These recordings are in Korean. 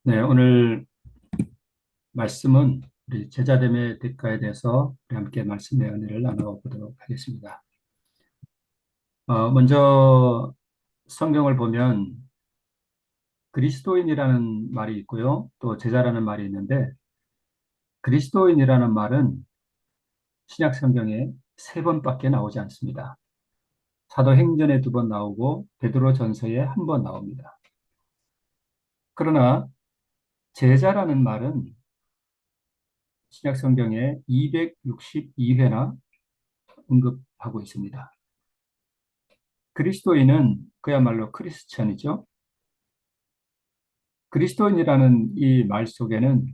네, 오늘 말씀은 우리 제자됨의 대가에 대해서 우리 함께 말씀의 은혜를 나눠보도록 하겠습니다. 먼저 성경을 보면 그리스도인이라는 말이 있고요. 또 제자라는 말이 있는데 그리스도인이라는 말은 신약 성경에 세 번밖에 나오지 않습니다. 사도행전에 두 번 나오고 베드로전서에 한 번 나옵니다. 그러나 제자라는 말은 신약 성경에 262회나 언급하고 있습니다. 그리스도인은 그야말로 크리스천이죠. 그리스도인이라는 이 말 속에는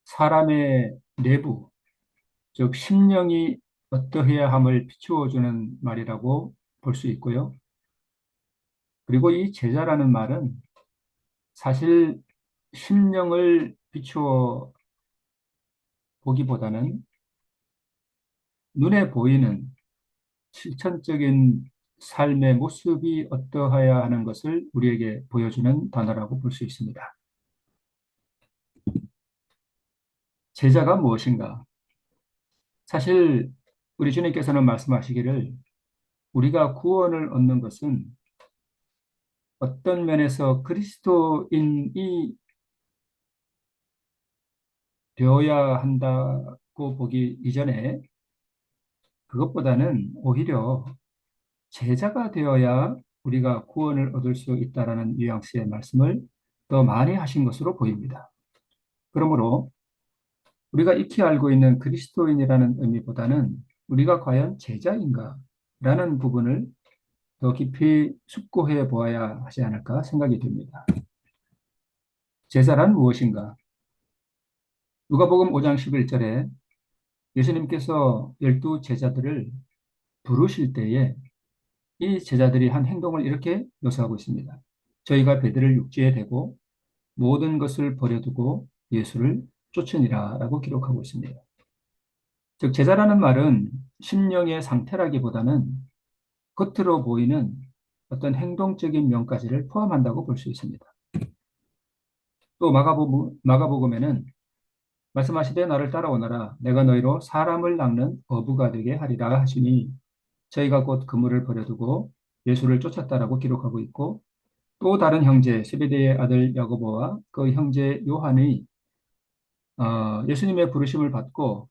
사람의 내부, 즉 심령이 어떠해야 함을 비추어 주는 말이라고 볼 수 있고요. 그리고 이 제자라는 말은 사실 심령을 비추어 보기보다는 눈에 보이는 실천적인 삶의 모습이 어떠해야 하는 것을 우리에게 보여주는 단어라고 볼 수 있습니다. 제자가 무엇인가? 사실 우리 주님께서는 말씀하시기를 우리가 구원을 얻는 것은 어떤 면에서 그리스도인이 되어야 한다고 보기 이전에 그것보다는 오히려 제자가 되어야 우리가 구원을 얻을 수 있다라는 뉘앙스의 말씀을 더 많이 하신 것으로 보입니다. 그러므로 우리가 익히 알고 있는 그리스도인이라는 의미보다는 우리가 과연 제자인가? 라는 부분을 더 깊이 숙고해 보아야 하지 않을까 생각이 듭니다. 제사란 무엇인가? 누가복음 5장 11절에 예수님께서 12 제자들을 부르실 때에 이 제자들이 한 행동을 이렇게 묘사하고 있습니다. 저희가 배들을 육지에 대고 모든 것을 버려두고 예수를 쫓으니라 라고 기록하고 있습니다. 즉 제자라는 말은 심령의 상태라기보다는 겉으로 보이는 어떤 행동적인 면까지를 포함한다고 볼 수 있습니다. 또 마가복음에는 말씀하시되 나를 따라오너라 내가 너희로 사람을 낚는 어부가 되게 하리라 하시니 저희가 곧 그물을 버려두고 예수를 쫓았다라고 기록하고 있고 또 다른 형제 세베대의 아들 야고보와 그 형제 요한이 예수님의 부르심을 받고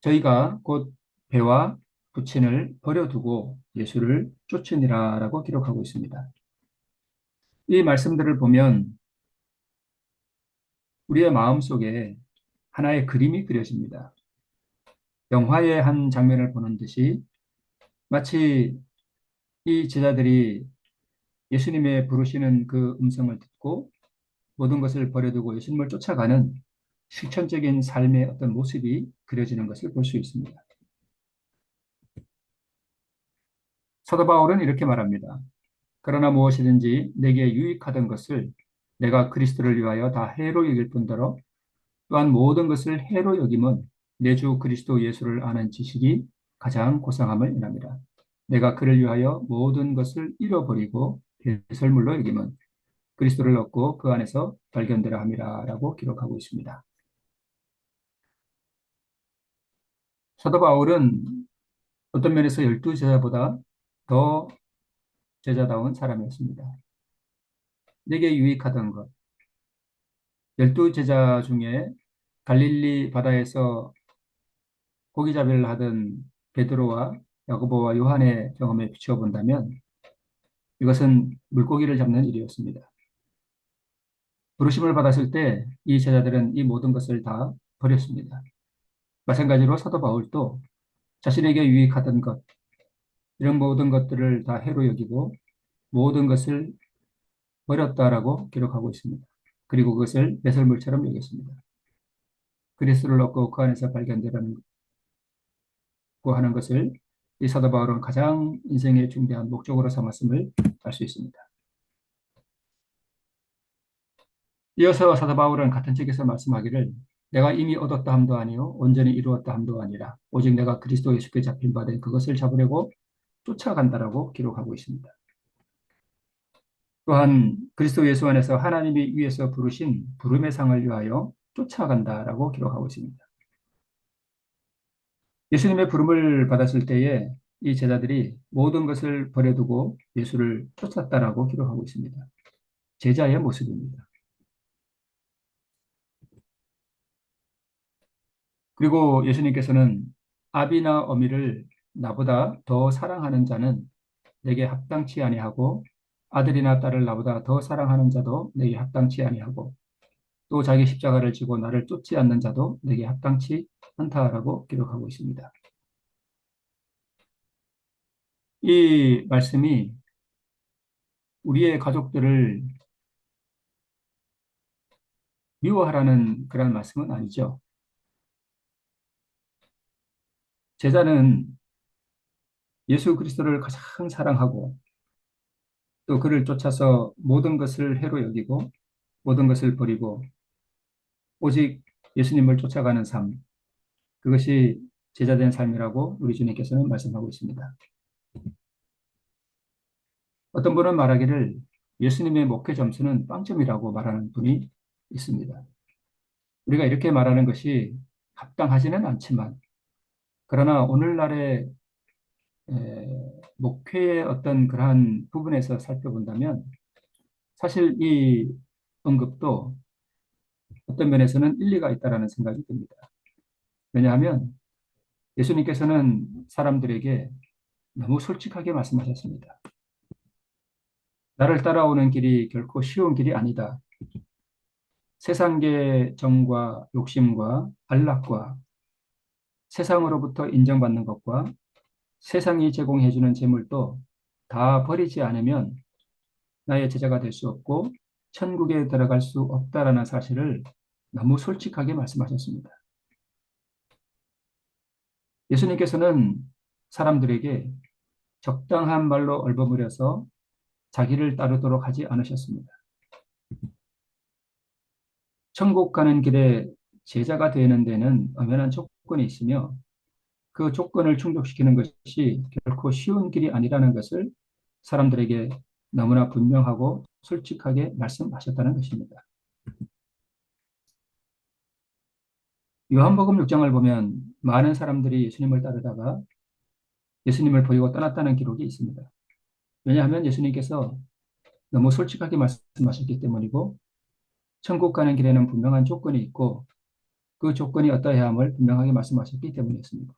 저희가 곧 배와 부친을 버려두고 예수를 쫓으니라라고 기록하고 있습니다. 이 말씀들을 보면 우리의 마음속에 하나의 그림이 그려집니다. 영화의 한 장면을 보는 듯이 마치 이 제자들이 예수님의 부르시는 그 음성을 듣고 모든 것을 버려두고 예수님을 쫓아가는 실천적인 삶의 어떤 모습이 그려지는 것을 볼 수 있습니다. 사도 바울은 이렇게 말합니다. 그러나 무엇이든지 내게 유익하던 것을 내가 그리스도를 위하여 다 해로 여길 뿐더러 또한 모든 것을 해로 여김은 내 주 그리스도 예수를 아는 지식이 가장 고상함을 인합니다. 내가 그를 위하여 모든 것을 잃어버리고 배설물로 여김은 그리스도를 얻고 그 안에서 발견되라 함이라 라고 기록하고 있습니다. 사도 바울은 어떤 면에서 12 제자보다 더 제자다운 사람이었습니다. 내게 유익하던 것, 12 제자 중에 갈릴리 바다에서 고기잡이를 하던 베드로와 야고보와 요한의 경험에 비추어 본다면 이것은 물고기를 잡는 일이었습니다. 부르심을 받았을 때 이 제자들은 이 모든 것을 다 버렸습니다. 마찬가지로 사도 바울도 자신에게 유익하던 것, 이런 모든 것들을 다 해로 여기고 모든 것을 버렸다라고 기록하고 있습니다. 그리고 그것을 배설물처럼 여겼습니다. 그리스도를 얻고 그 안에서 발견되라고 하는 것을 이 사도 바울은 가장 인생의 중대한 목적으로 삼았음을 알 수 있습니다. 이어서 사도 바울은 같은 책에서 말씀하기를 내가 이미 얻었다 함도 아니요 온전히 이루었다 함도 아니라 오직 내가 그리스도 예수께 잡힌 바 된 그것을 잡으려고 쫓아간다라고 기록하고 있습니다. 또한 그리스도 예수 안에서 하나님이 위에서 부르신 부름의 상을 위하여 쫓아간다라고 기록하고 있습니다. 예수님의 부름을 받았을 때에 이 제자들이 모든 것을 버려두고 예수를 쫓았다라고 기록하고 있습니다. 제자의 모습입니다. 그리고 예수님께서는 아비나 어미를 나보다 더 사랑하는 자는 내게 합당치 아니하고 아들이나 딸을 나보다 더 사랑하는 자도 내게 합당치 아니하고 또 자기 십자가를 지고 나를 쫓지 않는 자도 내게 합당치 않다라고 기록하고 있습니다. 이 말씀이 우리의 가족들을 미워하라는 그런 말씀은 아니죠. 제자는 예수 그리스도를 가장 사랑하고 또 그를 쫓아서 모든 것을 해로 여기고 모든 것을 버리고 오직 예수님을 쫓아가는 삶, 그것이 제자된 삶이라고 우리 주님께서는 말씀하고 있습니다. 어떤 분은 말하기를 예수님의 목회 점수는 빵점이라고 말하는 분이 있습니다. 우리가 이렇게 말하는 것이 합당하지는 않지만 그러나 오늘날의 목회의 어떤 그러한 부분에서 살펴본다면 사실 이 언급도 어떤 면에서는 일리가 있다라는 생각이 듭니다. 왜냐하면 예수님께서는 사람들에게 너무 솔직하게 말씀하셨습니다. 나를 따라오는 길이 결코 쉬운 길이 아니다. 세상의 정과 욕심과 안락과 세상으로부터 인정받는 것과 세상이 제공해주는 재물도 다 버리지 않으면 나의 제자가 될 수 없고 천국에 들어갈 수 없다라는 사실을 너무 솔직하게 말씀하셨습니다. 예수님께서는 사람들에게 적당한 말로 얼버무려서 자기를 따르도록 하지 않으셨습니다. 천국 가는 길에 제자가 되는 데는 엄연한 조건이 있으며 그 조건을 충족시키는 것이 결코 쉬운 길이 아니라는 것을 사람들에게 너무나 분명하고 솔직하게 말씀하셨다는 것입니다. 요한복음 6장을 보면 많은 사람들이 예수님을 따르다가 예수님을 버리고 떠났다는 기록이 있습니다. 왜냐하면 예수님께서 너무 솔직하게 말씀하셨기 때문이고 천국 가는 길에는 분명한 조건이 있고 그 조건이 어떠해야 함을 분명하게 말씀하셨기 때문이었습니다.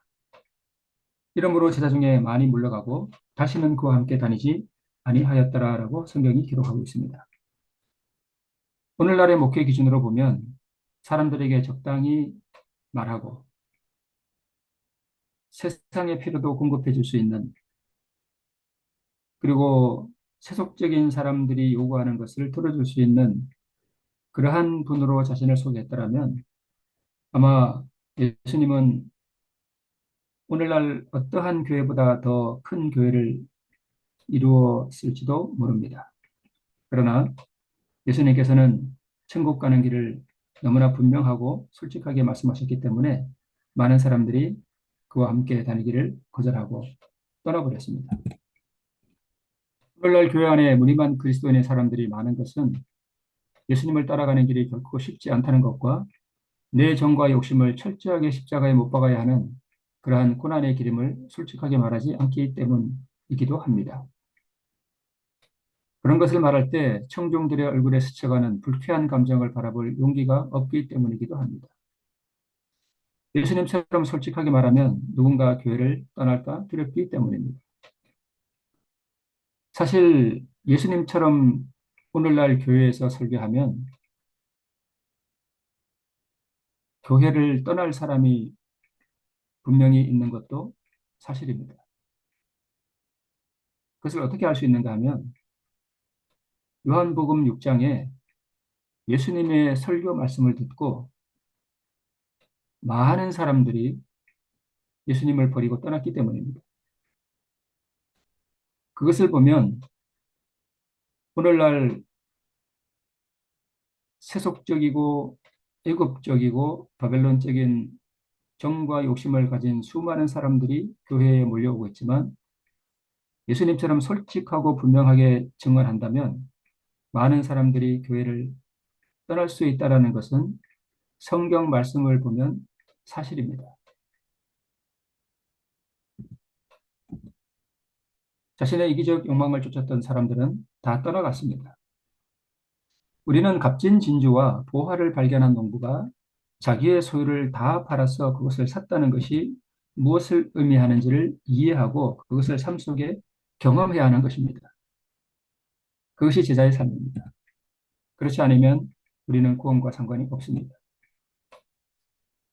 이러므로 제자 중에 많이 물러가고 다시는 그와 함께 다니지 아니하였더라라고 성경이 기록하고 있습니다. 오늘날의 목회 기준으로 보면 사람들에게 적당히 말하고 세상의 필요도 공급해 줄 수 있는 그리고 세속적인 사람들이 요구하는 것을 들어줄 수 있는 그러한 분으로 자신을 소개했더라면 아마 예수님은 오늘날 어떠한 교회보다 더 큰 교회를 이루었을지도 모릅니다. 그러나 예수님께서는 천국 가는 길을 너무나 분명하고 솔직하게 말씀하셨기 때문에 많은 사람들이 그와 함께 다니기를 거절하고 떠나버렸습니다. 오늘날 교회 안에 무늬만 그리스도인의 사람들이 많은 것은 예수님을 따라가는 길이 결코 쉽지 않다는 것과 내 정과 욕심을 철저하게 십자가에 못 박아야 하는 그러한 고난의 기름을 솔직하게 말하지 않기 때문이기도 합니다. 그런 것을 말할 때 청중들의 얼굴에 스쳐가는 불쾌한 감정을 바라볼 용기가 없기 때문이기도 합니다. 예수님처럼 솔직하게 말하면 누군가 교회를 떠날까 두렵기 때문입니다. 사실 예수님처럼 오늘날 교회에서 설교하면 교회를 떠날 사람이 분명히 있는 것도 사실입니다. 그것을 어떻게 알 수 있는가 하면 요한복음 6장에 예수님의 설교 말씀을 듣고 많은 사람들이 예수님을 버리고 떠났기 때문입니다. 그것을 보면 오늘날 세속적이고 애국적이고 바벨론적인 정과 욕심을 가진 수많은 사람들이 교회에 몰려오고 있지만 예수님처럼 솔직하고 분명하게 증언한다면 많은 사람들이 교회를 떠날 수 있다라는 것은 성경 말씀을 보면 사실입니다. 자신의 이기적 욕망을 쫓았던 사람들은 다 떠나갔습니다. 우리는 값진 진주와 보화를 발견한 농부가 자기의 소유를 다 팔아서 그것을 샀다는 것이 무엇을 의미하는지를 이해하고 그것을 삶 속에 경험해야 하는 것입니다. 그것이 제자의 삶입니다. 그렇지 않으면 우리는 구원과 상관이 없습니다.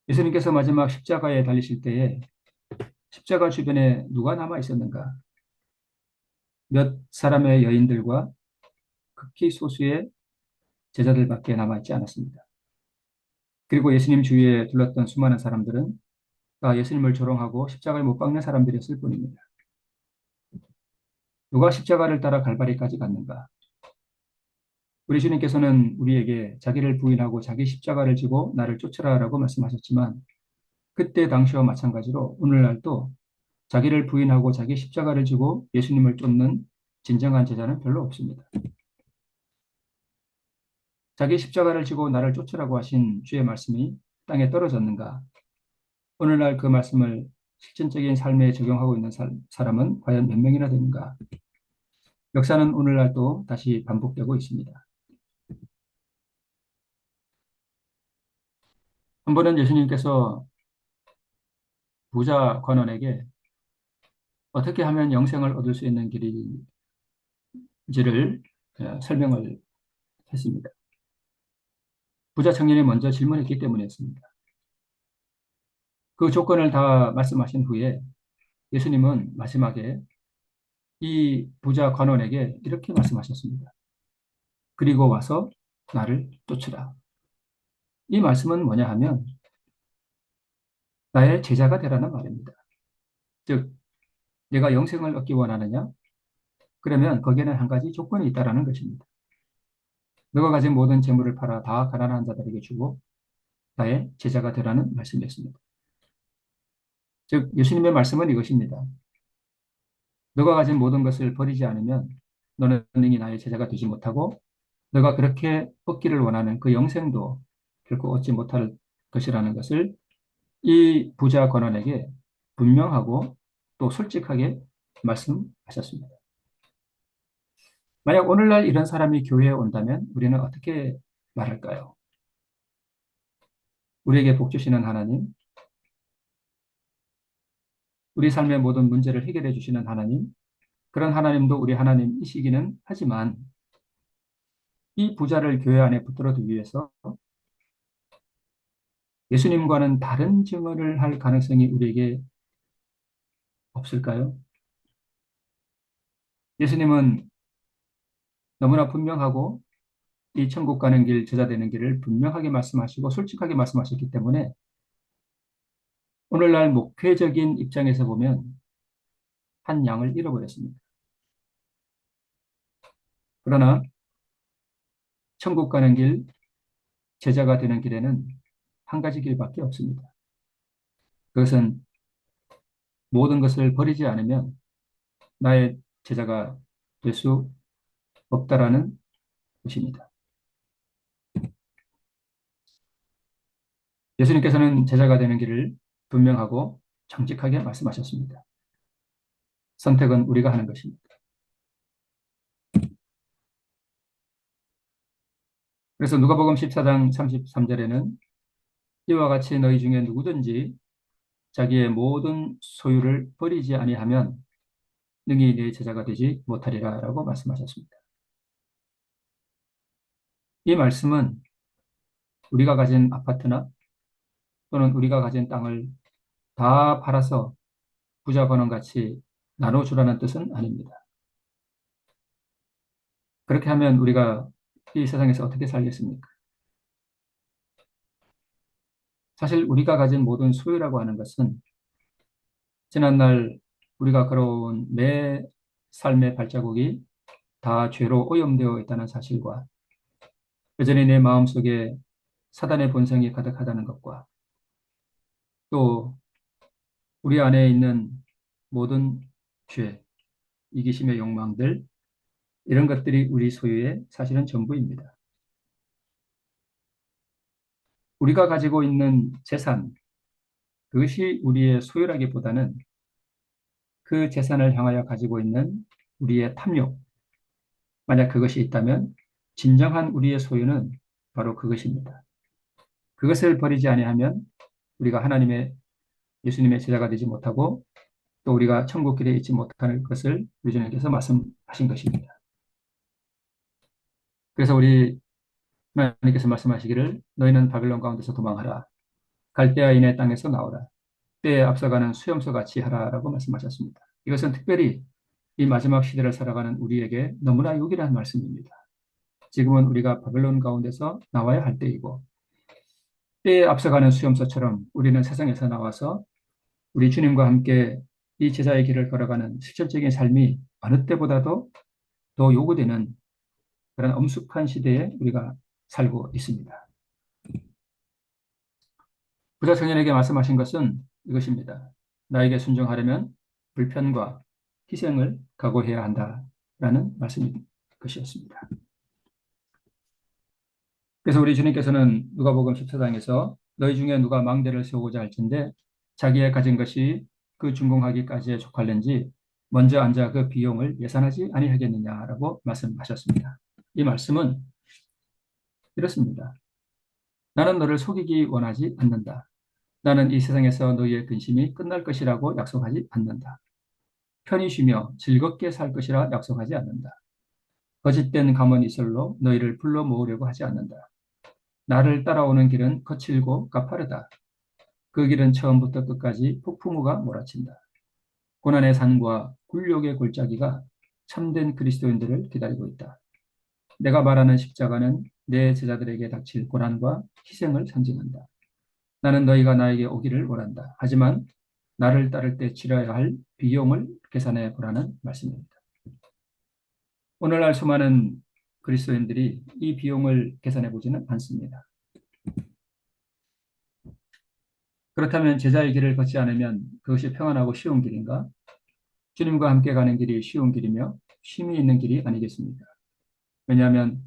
예수님께서 마지막 십자가에 달리실 때에 십자가 주변에 누가 남아 있었는가? 몇 사람의 여인들과 극히 소수의 제자들밖에 남아 있지 않았습니다. 그리고 예수님 주위에 둘렀던 수많은 사람들은 다 예수님을 조롱하고 십자가에 못 박는 사람들이었을 뿐입니다. 누가 십자가를 따라 갈바리까지 갔는가? 우리 주님께서는 우리에게 자기를 부인하고 자기 십자가를 지고 나를 쫓으라라고 말씀하셨지만 그때 당시와 마찬가지로 오늘날도 자기를 부인하고 자기 십자가를 지고 예수님을 쫓는 진정한 제자는 별로 없습니다. 자기 십자가를 지고 나를 쫓으라고 하신 주의 말씀이 땅에 떨어졌는가? 오늘날 그 말씀을 실천적인 삶에 적용하고 있는 사람은 과연 몇 명이나 되는가? 역사는 오늘날도 다시 반복되고 있습니다. 한 번은 예수님께서 부자 관원에게 어떻게 하면 영생을 얻을 수 있는 길인지를 설명을 했습니다. 부자 청년이 먼저 질문했기 때문이었습니다. 그 조건을 다 말씀하신 후에 예수님은 마지막에 이 부자 관원에게 이렇게 말씀하셨습니다. 그리고 와서 나를 쫓으라. 이 말씀은 뭐냐 하면 나의 제자가 되라는 말입니다. 즉, 내가 영생을 얻기 원하느냐? 그러면 거기에는 한 가지 조건이 있다라는 것입니다. 너가 가진 모든 재물을 팔아 다 가난한 자들에게 주고 나의 제자가 되라는 말씀이었습니다. 즉, 예수님의 말씀은 이것입니다. 너가 가진 모든 것을 버리지 않으면 너는 능히 나의 제자가 되지 못하고 너가 그렇게 얻기를 원하는 그 영생도 결코 얻지 못할 것이라는 것을 이 부자 관원에게 분명하고 또 솔직하게 말씀하셨습니다. 만약 오늘날 이런 사람이 교회에 온다면 우리는 어떻게 말할까요? 우리에게 복 주시는 하나님, 우리 삶의 모든 문제를 해결해 주시는 하나님, 그런 하나님도 우리 하나님이시기는 하지만 이 부자를 교회 안에 붙들어두기 위해서 예수님과는 다른 증언을 할 가능성이 우리에게 없을까요? 예수님은 너무나 분명하고 이 천국 가는 길, 제자 되는 길을 분명하게 말씀하시고 솔직하게 말씀하셨기 때문에 오늘날 목회적인 입장에서 보면 한 양을 잃어버렸습니다. 그러나 천국 가는 길, 제자가 되는 길에는 한 가지 길밖에 없습니다. 그것은 모든 것을 버리지 않으면 나의 제자가 될 수 없다라는 것입니다. 예수님께서는 제자가 되는 길을 분명하고 정직하게 말씀하셨습니다. 선택은 우리가 하는 것입니다. 그래서 누가복음 14장 33절에는 이와 같이 너희 중에 누구든지 자기의 모든 소유를 버리지 아니하면 능히 내 제자가 되지 못하리라라고 말씀하셨습니다. 이 말씀은 우리가 가진 아파트나 또는 우리가 가진 땅을 다 팔아서 부자 번원 같이 나눠주라는 뜻은 아닙니다. 그렇게 하면 우리가 이 세상에서 어떻게 살겠습니까? 사실 우리가 가진 모든 소유라고 하는 것은 지난날 우리가 걸어온 매 삶의 발자국이 다 죄로 오염되어 있다는 사실과 여전히 내 마음속에 사단의 본성이 가득하다는 것과 또 우리 안에 있는 모든 죄, 이기심의 욕망들, 이런 것들이 우리 소유의 사실은 전부입니다. 우리가 가지고 있는 재산, 그것이 우리의 소유라기보다는 그 재산을 향하여 가지고 있는 우리의 탐욕, 만약 그것이 있다면 진정한 우리의 소유는 바로 그것입니다. 그것을 버리지 아니하면 우리가 예수님의 제자가 되지 못하고 또 우리가 천국 길에 있지 못할 것을 우리 주님께서 말씀하신 것입니다. 그래서 우리 하나님께서 말씀하시기를 너희는 바벨론 가운데서 도망하라. 갈대아인의 땅에서 나오라. 때에 앞서가는 수염소 같이 하라라고 말씀하셨습니다. 이것은 특별히 이 마지막 시대를 살아가는 우리에게 너무나 유일한 말씀입니다. 지금은 우리가 바벨론 가운데서 나와야 할 때이고 때에 앞서가는 수염소처럼 우리는 세상에서 나와서 우리 주님과 함께 이 제자의 길을 걸어가는 실질적인 삶이 어느 때보다도 더 요구되는 그런 엄숙한 시대에 우리가 살고 있습니다. 부자 청년에게 말씀하신 것은 이것입니다. 나에게 순종하려면 불편과 희생을 각오해야 한다라는 말씀인 것이었습니다. 그래서 우리 주님께서는 누가복음 14장에서 너희 중에 누가 망대를 세우고자 할진대 자기의 가진 것이 그 준공하기까지에 족할는지 먼저 앉아 그 비용을 예산하지 아니하겠느냐라고 말씀하셨습니다. 이 말씀은 이렇습니다. 나는 너를 속이기 원하지 않는다. 나는 이 세상에서 너희의 근심이 끝날 것이라고 약속하지 않는다. 편히 쉬며 즐겁게 살 것이라 약속하지 않는다. 거짓된 감언 이설로 너희를 불러 모으려고 하지 않는다. 나를 따라오는 길은 거칠고 가파르다. 그 길은 처음부터 끝까지 폭풍우가 몰아친다. 고난의 산과 굴욕의 골짜기가 참된 그리스도인들을 기다리고 있다. 내가 말하는 십자가는 내 제자들에게 닥칠 고난과 희생을 상징한다. 나는 너희가 나에게 오기를 원한다. 하지만 나를 따를 때 치러야 할 비용을 계산해 보라는 말씀입니다. 오늘날 수많은 그리스도인들이 이 비용을 계산해 보지는 않습니다. 그렇다면 제자의 길을 걷지 않으면 그것이 평안하고 쉬운 길인가? 주님과 함께 가는 길이 쉬운 길이며 쉼이 있는 길이 아니겠습니까? 왜냐하면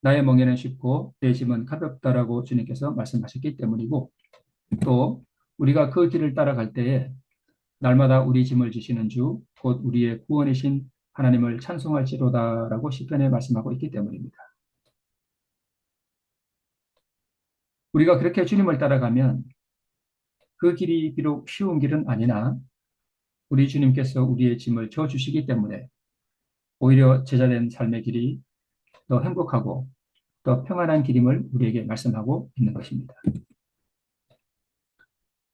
나의 멍에는 쉽고 내 짐은 가볍다라고 주님께서 말씀하셨기 때문이고 또 우리가 그 길을 따라갈 때에 날마다 우리 짐을 지시는 주, 곧 우리의 구원이신 하나님을 찬송할지로다라고 시편에 말씀하고 있기 때문입니다. 우리가 그렇게 주님을 따라가면 그 길이 비록 쉬운 길은 아니나 우리 주님께서 우리의 짐을 져주시기 때문에 오히려 제자된 삶의 길이 더 행복하고 더 평안한 길임을 우리에게 말씀하고 있는 것입니다.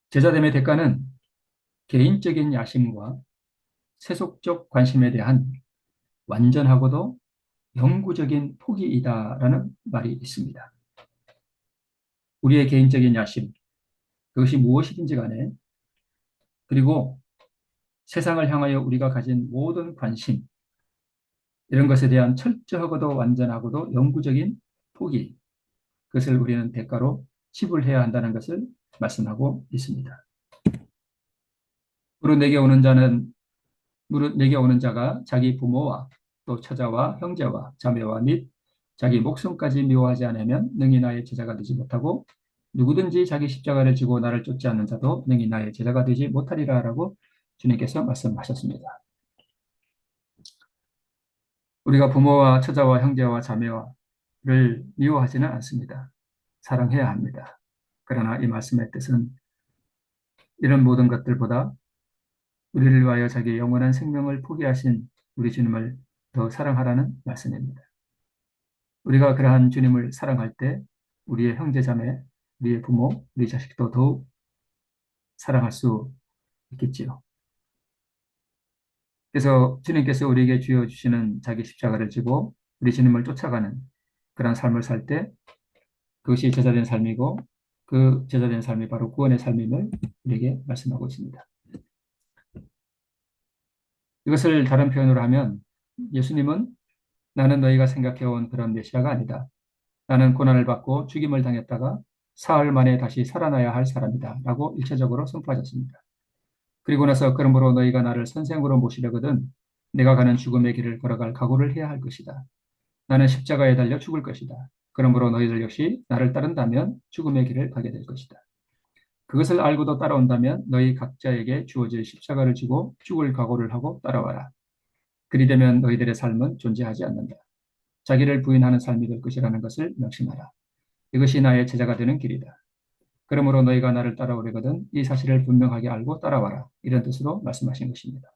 제자됨의 대가는 개인적인 야심과 세속적 관심에 대한 완전하고도 영구적인 포기이다라는 말이 있습니다. 우리의 개인적인 야심, 그것이 무엇이든지 간에 그리고 세상을 향하여 우리가 가진 모든 관심, 이런 것에 대한 철저하고도 완전하고도 영구적인 포기, 그것을 우리는 대가로 지불해야 한다는 것을 말씀하고 있습니다. 무릇 내게 오는 자는 무릇 내게 오는 자가 자기 부모와 또 처자와 형제와 자매와 및 자기 목숨까지 미워하지 않으면 능히 나의 제자가 되지 못하고 누구든지 자기 십자가를 지고 나를 쫓지 않는 자도 능히 나의 제자가 되지 못하리라라고 주님께서 말씀하셨습니다. 우리가 부모와 처자와 형제와 자매와를 미워하지는 않습니다. 사랑해야 합니다. 그러나 이 말씀의 뜻은 이런 모든 것들보다 우리를 위하여 자기 영원한 생명을 포기하신 우리 주님을 더 사랑하라는 말씀입니다. 우리가 그러한 주님을 사랑할 때 우리의 형제 자매, 우리의 부모, 우리 자식도 더욱 사랑할 수 있겠지요. 그래서 주님께서 우리에게 주어 주시는 자기 십자가를 지고 우리 주님을 쫓아가는 그런 삶을 살 때 그것이 제자된 삶이고 그 제자된 삶이 바로 구원의 삶임을 우리에게 말씀하고 있습니다. 이것을 다른 표현으로 하면 예수님은 나는 너희가 생각해온 그런 메시아가 아니다. 나는 고난을 받고 죽임을 당했다가 사흘 만에 다시 살아나야 할 사람이다. 라고 일체적으로 선포하셨습니다. 그리고 나서 그러므로 너희가 나를 선생으로 모시려거든 내가 가는 죽음의 길을 걸어갈 각오를 해야 할 것이다. 나는 십자가에 달려 죽을 것이다. 그러므로 너희들 역시 나를 따른다면 죽음의 길을 가게 될 것이다. 그것을 알고도 따라온다면 너희 각자에게 주어질 십자가를 지고 죽을 각오를 하고 따라와라. 그리 되면 너희들의 삶은 존재하지 않는다. 자기를 부인하는 삶이 될 것이라는 것을 명심하라. 이것이 나의 제자가 되는 길이다. 그러므로 너희가 나를 따라오려거든 이 사실을 분명하게 알고 따라와라. 이런 뜻으로 말씀하신 것입니다.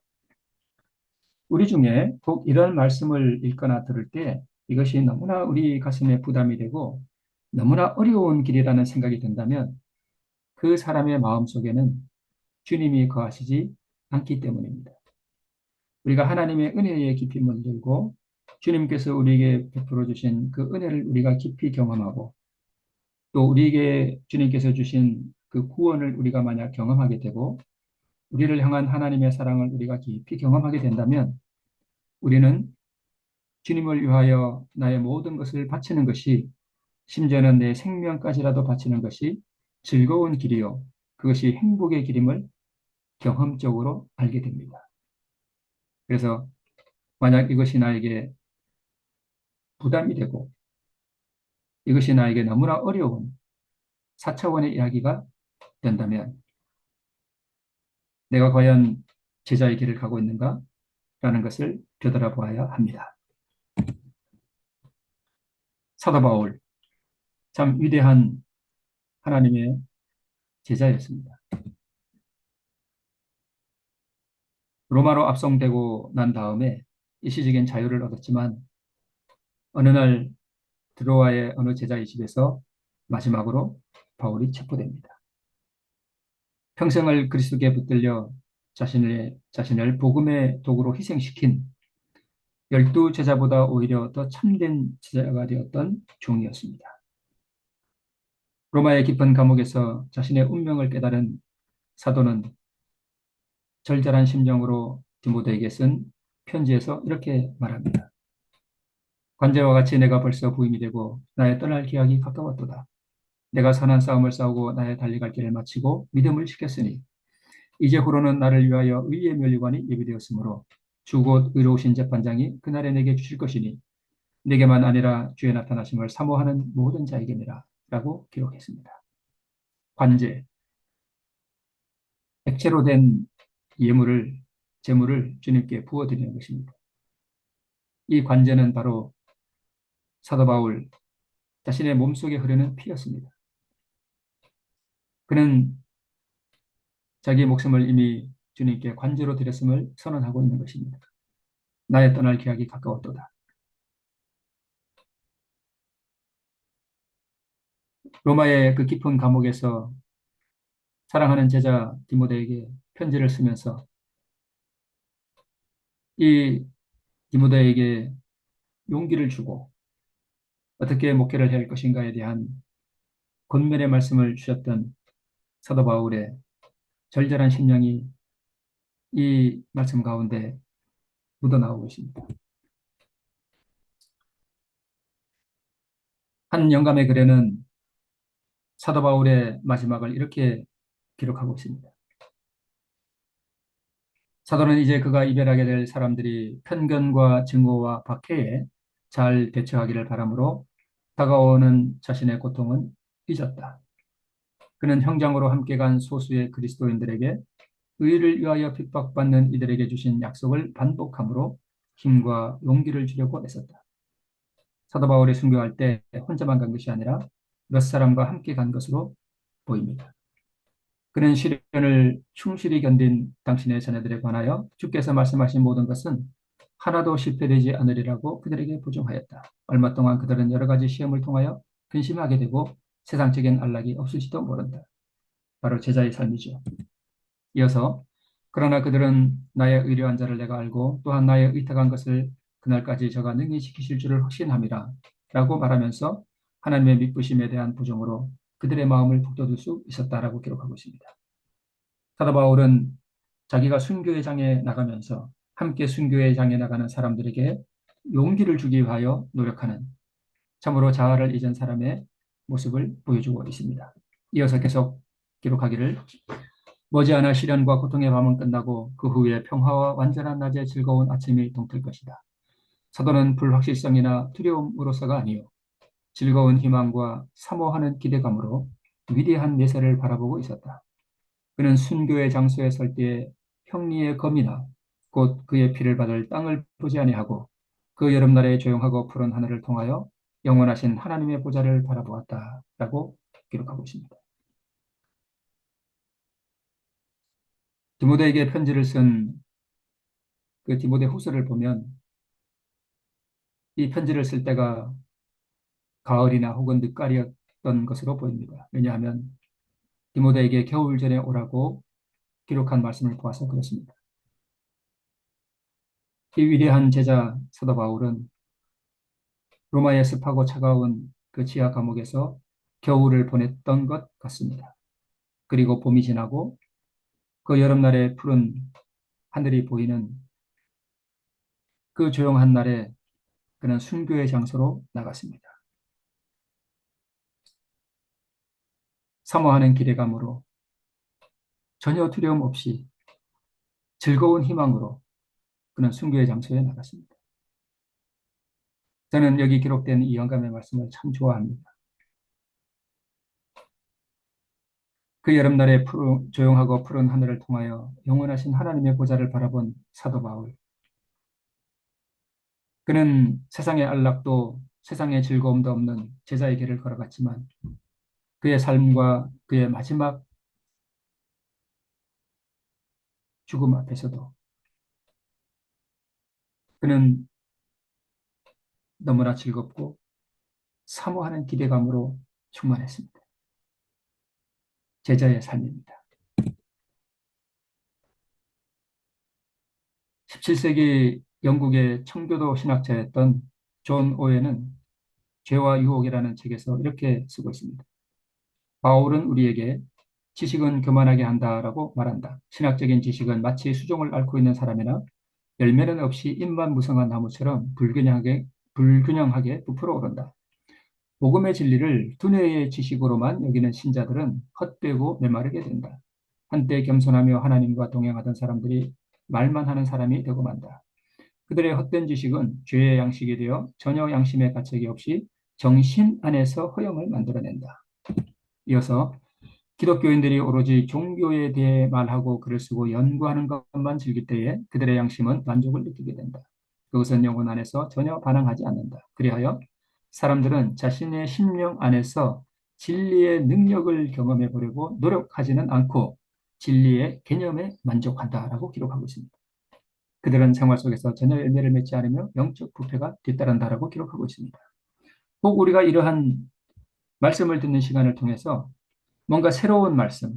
우리 중에 꼭 이런 말씀을 읽거나 들을 때 이것이 너무나 우리 가슴에 부담이 되고 너무나 어려운 길이라는 생각이 든다면 그 사람의 마음속에는 주님이 거하시지 않기 때문입니다. 우리가 하나님의 은혜에 깊이 물들고 주님께서 우리에게 베풀어 주신 그 은혜를 우리가 깊이 경험하고 또 우리에게 주님께서 주신 그 구원을 우리가 만약 경험하게 되고 우리를 향한 하나님의 사랑을 우리가 깊이 경험하게 된다면 우리는 주님을 위하여 나의 모든 것을 바치는 것이 심지어는 내 생명까지라도 바치는 것이 즐거운 길이요. 그것이 행복의 길임을 경험적으로 알게 됩니다. 그래서 만약 이것이 나에게 부담이 되고 이것이 나에게 너무나 어려운 4차원의 이야기가 된다면 내가 과연 제자의 길을 가고 있는가? 라는 것을 되돌아보아야 합니다. 사도 바울, 참 위대한 하나님의 제자였습니다. 로마로 압송되고 난 다음에 일시적인 자유를 얻었지만 어느 날 드로아의 어느 제자의 집에서 마지막으로 바울이 체포됩니다. 평생을 그리스도께 붙들려 자신을 복음의 도구로 희생시킨 12제자보다 오히려 더 참된 제자가 되었던 종이었습니다. 로마의 깊은 감옥에서 자신의 운명을 깨달은 사도는 절절한 심정으로 디모데에게 쓴 편지에서 이렇게 말합니다. 관제와 같이 내가 벌써 부임이 되고 나의 떠날 기약이 가까웠도다. 내가 선한 싸움을 싸우고 나의 달려갈 길을 마치고 믿음을 지켰으니 이제후로는 나를 위하여 의의 면류관이 예비되었으므로 주 곧 의로우신 재판장이 그날에 내게 주실 것이니 내게만 아니라 주의 나타나심을 사모하는 모든 자에게니라 라고 기록했습니다. 관제, 액체로 된 재물을 주님께 부어드리는 것입니다. 이 관제는 바로 사도 바울 자신의 몸속에 흐르는 피였습니다. 그는 자기의 목숨을 이미 주님께 관제로 드렸음을 선언하고 있는 것입니다. 나의 떠날 기약이 가까웠도다. 로마의 그 깊은 감옥에서 사랑하는 제자 디모데에게 편지를 쓰면서 이 디모데에게 용기를 주고 어떻게 목회를 해야 할 것인가에 대한 권면의 말씀을 주셨던 사도 바울의 절절한 심령이 이 말씀 가운데 묻어나오고 있습니다. 한 영감의 글에는 사도 바울의 마지막을 이렇게 기록하고 있습니다. 사도는 이제 그가 이별하게 될 사람들이 편견과 증오와 박해에 잘 대처하기를 바라므로 다가오는 자신의 고통은 잊었다. 그는 형장으로 함께 간 소수의 그리스도인들에게 의를 위하여 핍박받는 이들에게 주신 약속을 반복함으로 힘과 용기를 주려고 애썼다. 사도 바울이 순교할 때 혼자만 간 것이 아니라 몇 사람과 함께 간 것으로 보입니다. 그는 시련을 충실히 견딘 당신의 자녀들에 관하여 주께서 말씀하신 모든 것은 하나도 실패되지 않으리라고 그들에게 보증하였다. 얼마 동안 그들은 여러 가지 시험을 통하여 근심하게 되고 세상적인 안락이 없을지도 모른다. 바로 제자의 삶이죠. 이어서 그러나 그들은 나의 의료한 자를 내가 알고 또한 나의 의탁한 것을 그날까지 저가 능히 지키실 줄을 확신함이라 라고 말하면서 하나님의 믿부심에 대한 부정으로 그들의 마음을 북돋을 수 있었다라고 기록하고 있습니다. 사도 바울은 자기가 순교의 장에 나가면서 함께 순교의 장에 나가는 사람들에게 용기를 주기 위하여 노력하는 참으로 자아를 잊은 사람의 모습을 보여주고 있습니다. 이어서 계속 기록하기를 머지않아 시련과 고통의 밤은 끝나고 그 후에 평화와 완전한 낮의 즐거운 아침이 동틀 것이다. 사도는 불확실성이나 두려움으로서가 아니요 즐거운 희망과 사모하는 기대감으로 위대한 내세를 바라보고 있었다. 그는 순교의 장소에 설 때에 형리의 검이나 곧 그의 피를 받을 땅을 보지 아니하고 그 여름날의 조용하고 푸른 하늘을 통하여 영원하신 하나님의 보좌를 바라보았다라고 기록하고 있습니다. 디모데에게 편지를 쓴 그 디모데 후서를 보면 이 편지를 쓸 때가 가을이나 혹은 늦가을이었던 것으로 보입니다. 왜냐하면 디모데에게 겨울 전에 오라고 기록한 말씀을 보아서 그렇습니다. 이 위대한 제자 사도 바울은 로마의 습하고 차가운 그 지하 감옥에서 겨울을 보냈던 것 같습니다. 그리고 봄이 지나고 그 여름날의 푸른 하늘이 보이는 그 조용한 날에 그는 순교의 장소로 나갔습니다. 사모하는 기대감으로 전혀 두려움 없이 즐거운 희망으로 그는 순교의 장소에 나갔습니다. 저는 여기 기록된 이 영감의 말씀을 참 좋아합니다. 그 여름날의 조용하고 푸른 하늘을 통하여 영원하신 하나님의 보좌를 바라본 사도 바울. 그는 세상의 안락도 세상의 즐거움도 없는 제자의 길을 걸어갔지만 그의 삶과 그의 마지막 죽음 앞에서도 그는 너무나 즐겁고 사모하는 기대감으로 충만했습니다. 제자의 삶입니다. 17세기 영국의 청교도 신학자였던 존 오웬은 죄와 유혹이라는 책에서 이렇게 쓰고 있습니다. 바울은 우리에게 지식은 교만하게 한다라고 말한다. 신학적인 지식은 마치 수종을 앓고 있는 사람이나 열매는 없이 잎만 무성한 나무처럼 불균형하게 부풀어 오른다. 복음의 진리를 두뇌의 지식으로만 여기는 신자들은 헛되고 메마르게 된다. 한때 겸손하며 하나님과 동행하던 사람들이 말만 하는 사람이 되고 만다. 그들의 헛된 지식은 죄의 양식이 되어 전혀 양심의 가책이 없이 정신 안에서 허영을 만들어낸다. 이어서 기독교인들이 오로지 종교에 대해 말하고 글을 쓰고 연구하는 것만 즐길 때에 그들의 양심은 만족을 느끼게 된다. 그것은 영혼 안에서 전혀 반항하지 않는다. 그리하여 사람들은 자신의 심령 안에서 진리의 능력을 경험해 보려고 노력하지는 않고 진리의 개념에 만족한다라고 기록하고 있습니다. 그들은 생활 속에서 전혀 열매를 맺지 않으며 영적 부패가 뒤따른다라고 기록하고 있습니다. 꼭 우리가 이러한 말씀을 듣는 시간을 통해서 뭔가 새로운 말씀,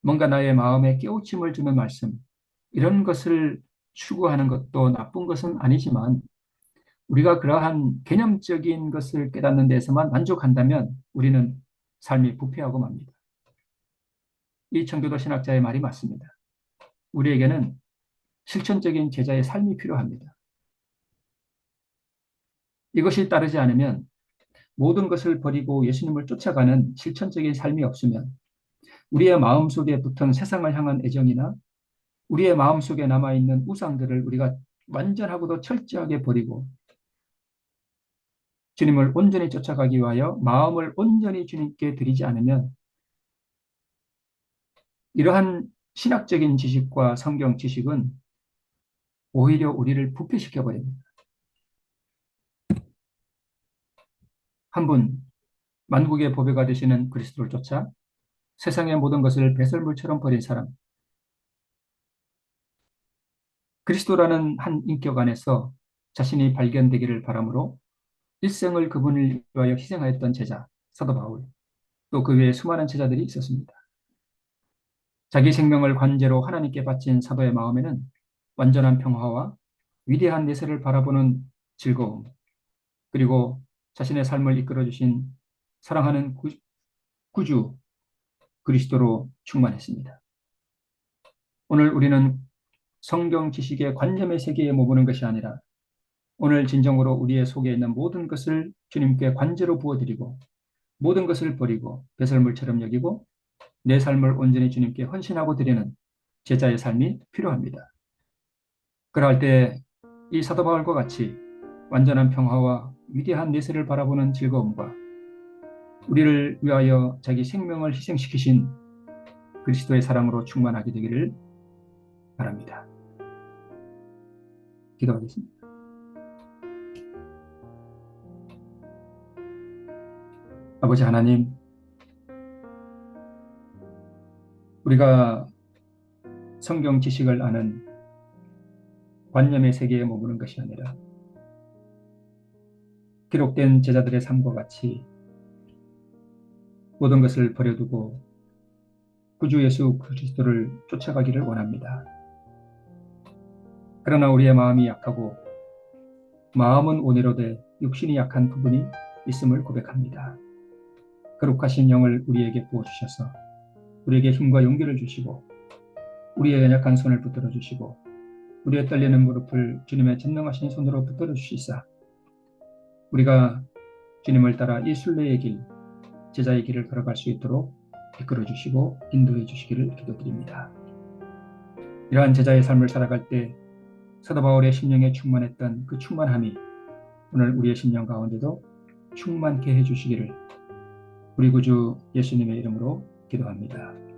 뭔가 나의 마음에 깨우침을 주는 말씀, 이런 것을 추구하는 것도 나쁜 것은 아니지만 우리가 그러한 개념적인 것을 깨닫는 데에서만 만족한다면 우리는 삶이 부패하고 맙니다. 이 청교도 신학자의 말이 맞습니다. 우리에게는 실천적인 제자의 삶이 필요합니다. 이것이 따르지 않으면 모든 것을 버리고 예수님을 쫓아가는 실천적인 삶이 없으면 우리의 마음속에 붙은 세상을 향한 애정이나 우리의 마음속에 남아있는 우상들을 우리가 완전하고도 철저하게 버리고 주님을 온전히 쫓아가기 위하여 마음을 온전히 주님께 드리지 않으면 이러한 신학적인 지식과 성경 지식은 오히려 우리를 부패시켜 버립니다. 한 분, 만국의 보배가 되시는 그리스도를 쫓아 세상의 모든 것을 배설물처럼 버린 사람, 그리스도라는 한 인격 안에서 자신이 발견되기를 바라므로 일생을 그분을 위하여 희생하였던 제자, 사도 바울, 또 그 외에 수많은 제자들이 있었습니다. 자기 생명을 관제로 하나님께 바친 사도의 마음에는 완전한 평화와 위대한 내세를 바라보는 즐거움, 그리고 자신의 삶을 이끌어주신 사랑하는 구주 그리스도로 충만했습니다. 오늘 우리는 성경 지식의 관념의 세계에 머무는 것이 아니라 오늘 진정으로 우리의 속에 있는 모든 것을 주님께 관제로 부어드리고 모든 것을 버리고 배설물처럼 여기고 내 삶을 온전히 주님께 헌신하고 드리는 제자의 삶이 필요합니다. 그럴 때 이 사도 바울과 같이 완전한 평화와 위대한 내세를 바라보는 즐거움과 우리를 위하여 자기 생명을 희생시키신 그리스도의 사랑으로 충만하게 되기를 바랍니다. 기도하겠습니다. 아버지 하나님, 우리가 성경 지식을 아는 관념의 세계에 머무는 것이 아니라 기록된 제자들의 삶과 같이 모든 것을 버려두고 구주 예수 그리스도를 쫓아가기를 원합니다. 그러나 우리의 마음이 약하고 마음은 온유로되 육신이 약한 부분이 있음을 고백합니다. 거룩하신 영을 우리에게 부어주셔서 우리에게 힘과 용기를 주시고 우리의 연약한 손을 붙들어 주시고 우리의 떨리는 무릎을 주님의 전능하신 손으로 붙들어 주시사 우리가 주님을 따라 이 순례의 길, 제자의 길을 걸어갈 수 있도록 이끌어 주시고 인도해 주시기를 기도드립니다. 이러한 제자의 삶을 살아갈 때 사도 바울의 심령에 충만했던 그 충만함이 오늘 우리의 심령 가운데도 충만케 해주시기를 우리 구주 예수님의 이름으로 기도합니다.